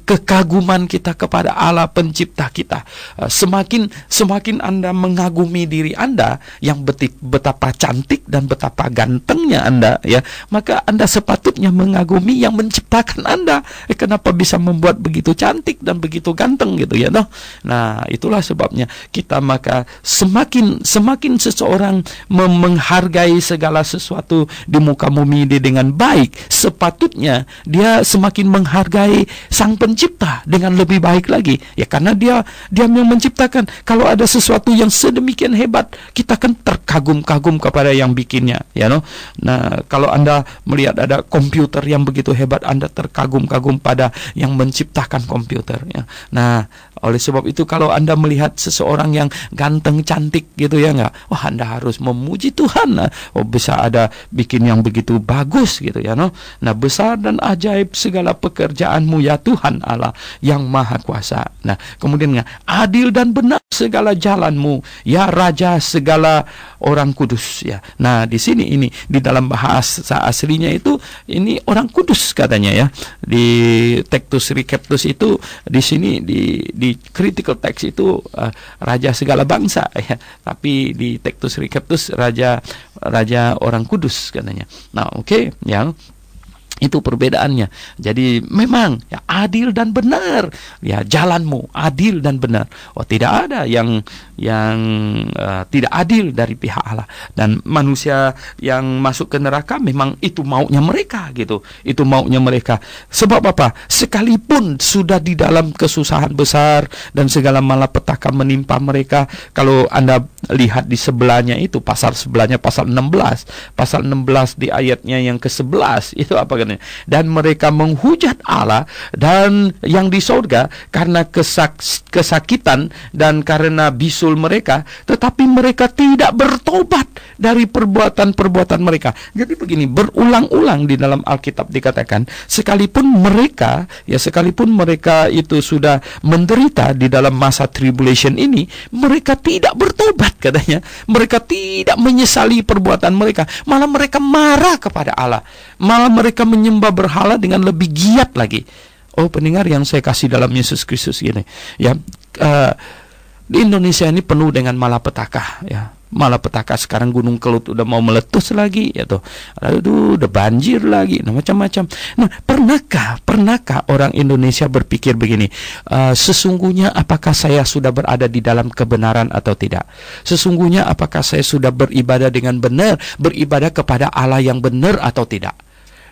kekaguman kita kepada Allah pencipta kita. Semakin Anda mengagumi diri Anda yang betapa cantik dan betapa gantengnya Anda, ya, maka Anda sepatutnya mengagumi yang menciptakan Anda. Kenapa bisa membuat begitu cantik dan begitu ganteng gitu ya, noh? Nah, itulah sebabnya kita maka semakin seseorang menghargai segala sesuatu di muka bumi ini dengan baik, sepatutnya dia semakin menghargai Sang Pencipta dengan lebih baik lagi, ya, karena dia yang menciptakan. Kalau ada sesuatu yang sedemikian hebat, kita kan terkagum-kagum kepada yang bikinnya, ya, no? Nah, kalau Anda melihat ada komputer yang begitu hebat, Anda terkagum-kagum pada yang menciptakan komputer, ya. Nah, oleh sebab itu kalau Anda melihat seseorang yang ganteng, cantik gitu ya, enggak, wah, Anda harus memuji Tuhan. Nah, oh, bisa ada bikin yang begitu bagus gitu ya, no? Nah, besar dan ajaib segala pekerjaanmu ya Tuhan Allah yang Maha Kuasa. Nah, kemudian adil dan benar segala jalanmu ya Raja segala orang kudus, ya. Nah, di sini ini di dalam bahasa aslinya itu ini orang kudus katanya, ya. Di Tectus Recaptus itu di sini di critical text itu raja segala bangsa, ya. Tapi di Tectus Recaptus raja orang kudus katanya. Nah, oke, ya. Itu perbedaannya. Jadi memang ya adil dan benar, ya, jalanmu adil dan benar. Oh, tidak ada yang tidak adil dari pihak Allah. Dan manusia yang masuk ke neraka memang itu maunya mereka gitu. Itu maunya mereka. Sebab apa? Sekalipun sudah di dalam kesusahan besar dan segala malapetaka menimpa mereka, kalau Anda lihat di sebelahnya itu pasal sebelahnya pasal 16. Pasal 16 di ayatnya yang ke-11 itu apa? Dan mereka menghujat Allah dan yang di sorga karena kesakitan dan karena bisul mereka, tetapi mereka tidak bertobat dari perbuatan-perbuatan mereka. Jadi begini, berulang-ulang di dalam Alkitab dikatakan, sekalipun mereka itu sudah menderita di dalam masa tribulation ini, mereka tidak bertobat katanya. Mereka tidak menyesali perbuatan mereka, malah mereka marah kepada Allah, malah mereka menyembah berhala dengan lebih giat lagi. Oh, pendengar yang saya kasih dalam Yesus Kristus gini, ya, di Indonesia ini penuh dengan malapetaka, ya. Malapetaka sekarang Gunung Kelut udah mau meletus lagi, ya tuh. Aduh, udah banjir lagi, nah, macam-macam. Nah, pernahkah orang Indonesia berpikir begini, sesungguhnya apakah saya sudah berada di dalam kebenaran atau tidak? Sesungguhnya apakah saya sudah beribadah dengan benar, beribadah kepada Allah yang benar atau tidak?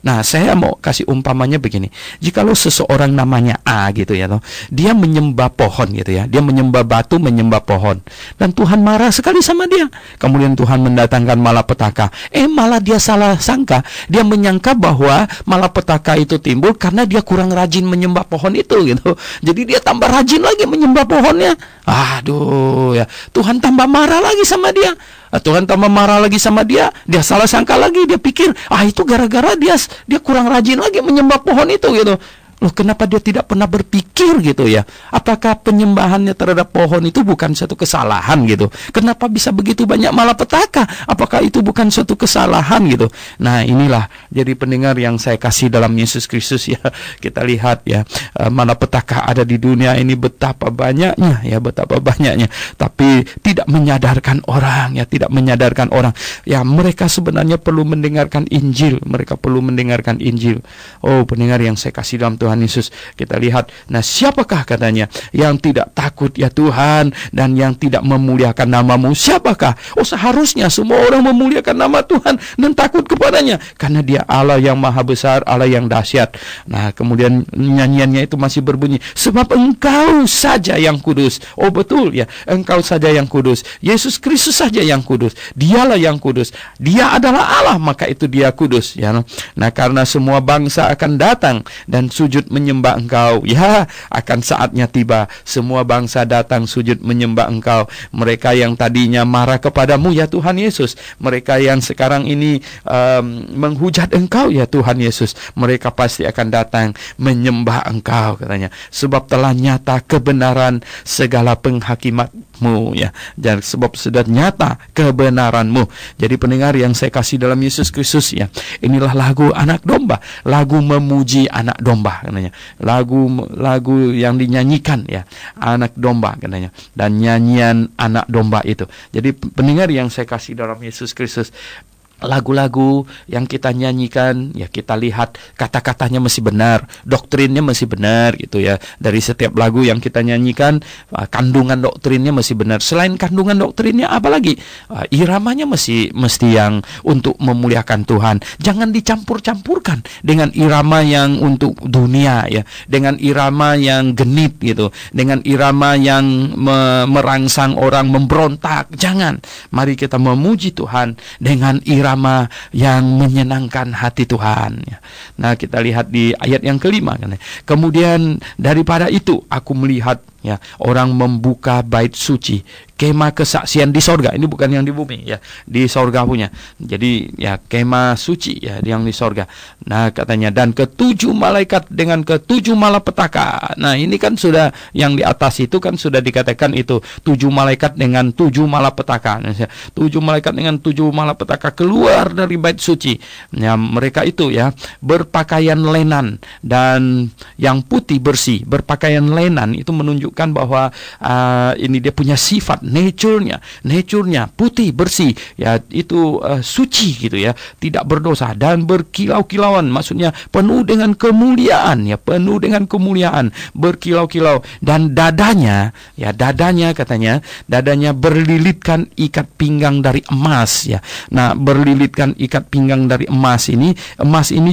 Nah, saya mau kasih umpamanya begini. Jikalau seseorang namanya A gitu ya, dia menyembah pohon gitu ya. Dia menyembah batu, menyembah pohon. Dan Tuhan marah sekali sama dia. Kemudian Tuhan mendatangkan malapetaka. Malah dia salah sangka. Dia menyangka bahwa malapetaka itu timbul karena dia kurang rajin menyembah pohon itu gitu. Jadi dia tambah rajin lagi menyembah pohonnya. Aduh, ya. Tuhan tambah marah lagi sama dia. Tuhan tambah marah lagi sama dia. Dia salah sangka lagi. Dia pikir, itu gara-gara dia kurang rajin lagi menyembah pohon itu gitu. Loh, kenapa dia tidak pernah berpikir gitu ya? Apakah penyembahannya terhadap pohon itu bukan suatu kesalahan gitu? Kenapa bisa begitu banyak malapetaka? Apakah itu bukan suatu kesalahan gitu? Nah, inilah jadi pendengar yang saya kasih dalam Yesus Kristus, ya. Kita lihat ya, malapetaka ada di dunia ini betapa banyaknya, ya, betapa banyaknya. Tapi tidak menyadarkan orang, ya, tidak menyadarkan orang. Ya, mereka sebenarnya perlu mendengarkan Injil. Mereka perlu mendengarkan Injil. Oh, pendengar yang saya kasih dalam Tuhan Yesus, kita lihat, nah, siapakah katanya yang tidak takut ya Tuhan dan yang tidak memuliakan namamu? Siapakah? Oh, seharusnya semua orang memuliakan nama Tuhan dan takut kepadanya, karena dia Allah yang maha besar, Allah yang dahsyat. Nah, kemudian nyanyiannya itu masih berbunyi, sebab engkau saja yang kudus. Oh, betul ya, engkau saja yang kudus. Yesus Kristus saja yang kudus. Dialah yang kudus. Dia adalah Allah, maka itu dia kudus, ya. Nah, karena semua bangsa akan datang dan sujud menyembah engkau, ya, akan saatnya tiba. Semua bangsa datang sujud menyembah engkau. Mereka yang tadinya marah kepadamu, ya Tuhan Yesus. Mereka yang sekarang ini menghujat engkau, ya Tuhan Yesus. Mereka pasti akan datang menyembah engkau, katanya. Sebab telah nyata kebenaran segala penghakimatmu, ya. Dan sebab sudah nyata kebenaranmu. Jadi pendengar yang saya kasih dalam Yesus Kristus, ya. Inilah lagu anak domba, lagu memuji anak domba. katanya. Lagu yang dinyanyikan ya, anak domba katanya, dan nyanyian anak domba itu. Jadi pendengar yang saya kasih dalam Yesus Kristus, lagu-lagu yang kita nyanyikan ya, kita lihat kata-katanya masih benar, doktrinnya masih benar gitu ya. Dari setiap lagu yang kita nyanyikan, kandungan doktrinnya masih benar. Selain kandungan doktrinnya, apalagi iramanya mesti yang untuk memuliakan Tuhan. Jangan dicampur-campurkan dengan irama yang untuk dunia ya, dengan irama yang genit gitu, dengan irama yang merangsang orang memberontak. Jangan. Mari kita memuji Tuhan dengan irama yang menyenangkan hati Tuhan. Nah, kita lihat di ayat yang kelima kan. Kemudian daripada itu aku melihat ya, orang membuka bait suci, kemah kesaksian di sorga. Ini bukan yang di bumi ya, di sorga punya. Jadi ya, kemah suci ya, yang di sorga. Nah, katanya, dan ketujuh malaikat dengan ketujuh malapetaka. Nah, ini kan sudah yang di atas itu kan sudah dikatakan itu 7 malaikat dengan 7 malapetaka. Nah, 7 malaikat dengan 7 malapetaka keluar dari bait suci. Ya, mereka itu ya berpakaian lenan dan yang putih bersih. Berpakaian lenan itu menunjukkan bahwa ini dia punya sifat nature-nya putih bersih ya, itu suci gitu ya, tidak berdosa dan berkilau-kilauan, maksudnya penuh dengan kemuliaan ya, penuh dengan kemuliaan, berkilau-kilau, dan dadanya katanya, dadanya berlilitkan ikat pinggang dari emas ya. Nah, berlilitkan ikat pinggang dari emas ini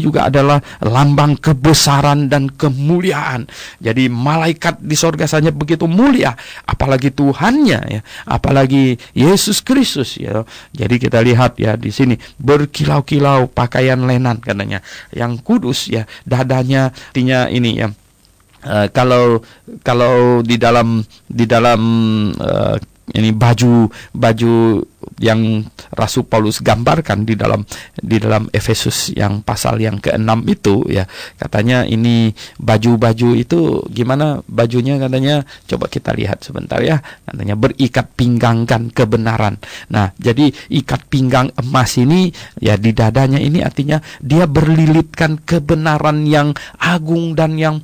juga adalah lambang kebesaran dan kemuliaan. Jadi malaikat di sorga saja begitu mulia, apalagi Tuhannya ya, apalagi Yesus Kristus ya. Jadi kita lihat ya di sini berkilau-kilau pakaian lenan katanya, yang kudus ya, dadanya artinya ini ya. Kalau di dalam ini baju yang Rasul Paulus gambarkan di dalam Efesus yang pasal yang ke-6 itu ya, katanya ini baju-baju itu gimana bajunya, katanya coba kita lihat sebentar ya, katanya berikat pinggangkan kebenaran. Nah, jadi ikat pinggang emas ini ya di dadanya ini artinya dia berlilitkan kebenaran yang agung dan yang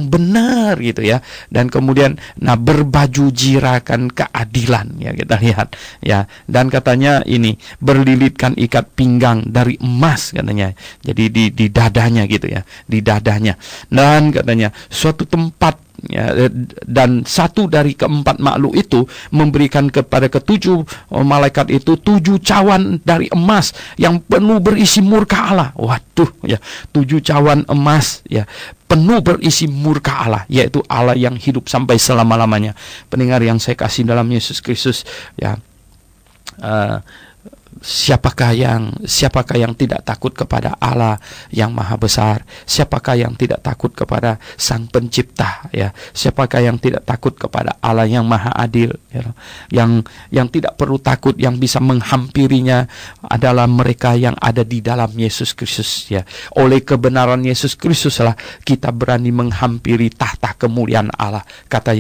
benar gitu ya. Dan kemudian berbaju jirakan keadilan ya, kita lihat ya. Dan katanya ini berlilitkan ikat pinggang dari emas katanya. Jadi di dadanya gitu ya, di dadanya. Dan katanya suatu tempat ya, dan satu dari keempat makhluk itu memberikan kepada ketujuh malaikat itu 7 cawan dari emas yang penuh berisi murka Allah. Waduh ya, 7 cawan emas ya, penuh berisi murka Allah, yaitu Allah yang hidup sampai selama-lamanya. Pendengar yang saya kasih dalam Yesus Kristus ya, siapakah yang tidak takut kepada Allah yang maha besar? Siapakah yang tidak takut kepada Sang Pencipta ya? Siapakah yang tidak takut kepada Allah yang maha adil ya? Yang tidak perlu takut, yang bisa menghampirinya adalah mereka yang ada di dalam Yesus Kristus ya. Oleh kebenaran Yesus Kristus lah kita berani menghampiri tahta kemuliaan Allah, kata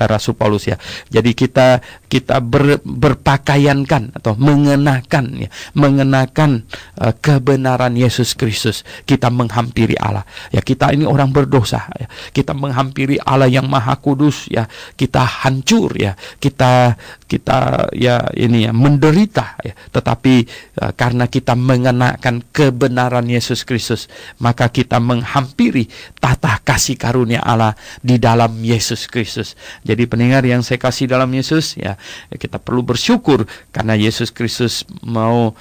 Rasul Paulus ya. Jadi kita berpakaiankan atau mengenakan kebenaran Yesus Kristus. Kita menghampiri Allah ya. Kita ini orang berdosa ya. Kita menghampiri Allah yang maha kudus ya. Kita hancur ya. Kita ya ini ya menderita ya. Tetapi karena kita mengenakan kebenaran Yesus Kristus, maka kita menghampiri tahta kasih karunia Allah di dalam Yesus Kristus. Jadi pendengar yang saya kasih dalam Yesus ya, kita perlu bersyukur karena Yesus Kristus mau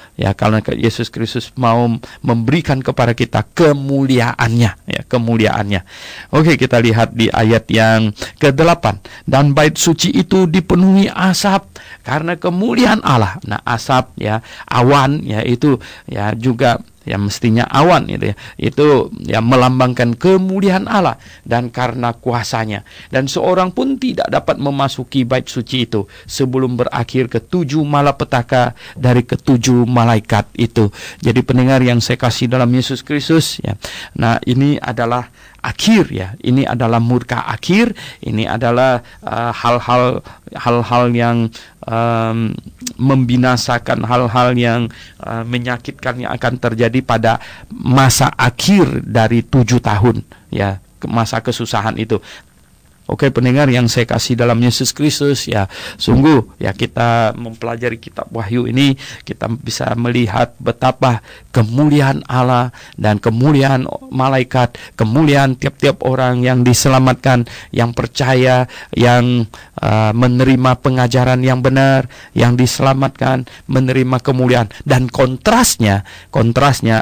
memberikan kepada kita kemuliaannya ya, kemuliaannya. Oke, kita lihat di ayat yang ke-8. Dan bait suci itu dipenuhi asap karena kemuliaan Allah. Nah, asap ya, awan ya, itu ya juga ya mestinya awan itu ya, itu ya melambangkan kemuliaan Allah dan karena kuasanya. Dan seorang pun tidak dapat memasuki bait suci itu sebelum berakhir ke-7 malapetaka dari ke-7 malaikat itu. Jadi pendengar yang saya kasih dalam Yesus Kristus ya, nah ini adalah akhir ya, ini adalah murka akhir, ini adalah hal-hal yang membinasakan, hal-hal yang menyakitkan yang akan terjadi pada masa akhir dari 7 tahun ya, masa kesusahan itu. Oke pendengar yang saya kasih dalam Yesus Kristus, ya sungguh ya kita mempelajari kitab Wahyu ini, kita bisa melihat betapa kemuliaan Allah dan kemuliaan malaikat, kemuliaan tiap-tiap orang yang diselamatkan, yang percaya, yang menerima pengajaran yang benar, yang diselamatkan, menerima kemuliaan. Dan kontrasnya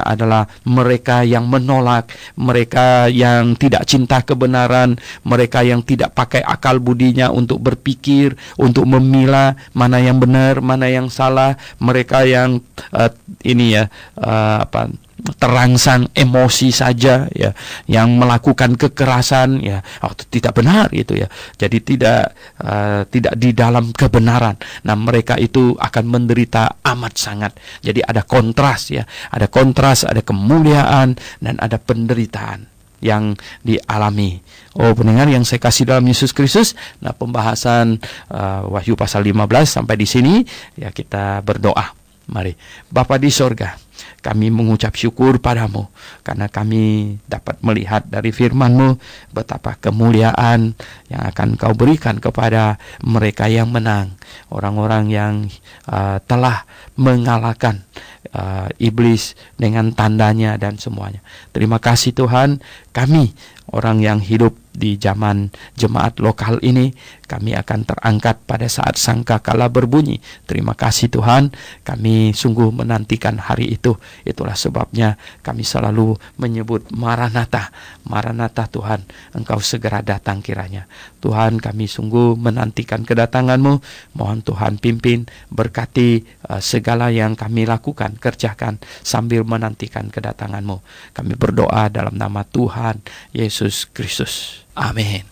adalah mereka yang menolak, mereka yang tidak cinta kebenaran, mereka yang tidak pakai akal budinya untuk berpikir, untuk memilah mana yang benar, mana yang salah, mereka yang terangsang emosi saja, ya, yang melakukan kekerasan, ya, itu tidak benar itu, ya. Jadi tidak di dalam kebenaran. Nah, mereka itu akan menderita amat sangat. Jadi ada kontras, ya, ada kontras, ada kemuliaan dan ada penderitaan yang dialami. Oh pendengar yang saya kasih dalam Yesus Kristus, nah pembahasan Wahyu pasal 15 sampai di sini, ya kita berdoa. Mari, Bapa di sorga, kami mengucap syukur padamu karena kami dapat melihat dari firman-Mu betapa kemuliaan yang akan Kau berikan kepada mereka yang menang, orang-orang yang telah mengalahkan iblis dengan tandanya dan semuanya. Terima kasih Tuhan, kami orang yang hidup di zaman jemaat lokal ini, kami akan terangkat pada saat sangkakala berbunyi. Terima kasih Tuhan, kami sungguh menantikan hari itu. Itulah sebabnya kami selalu menyebut Maranatha. Maranatha Tuhan, Engkau segera datang kiranya. Tuhan, kami sungguh menantikan kedatangan-Mu. Mohon Tuhan pimpin, berkati segala yang kami lakukan, kerjakan sambil menantikan kedatangan-Mu. Kami berdoa dalam nama Tuhan Yesus Kristus. Amin.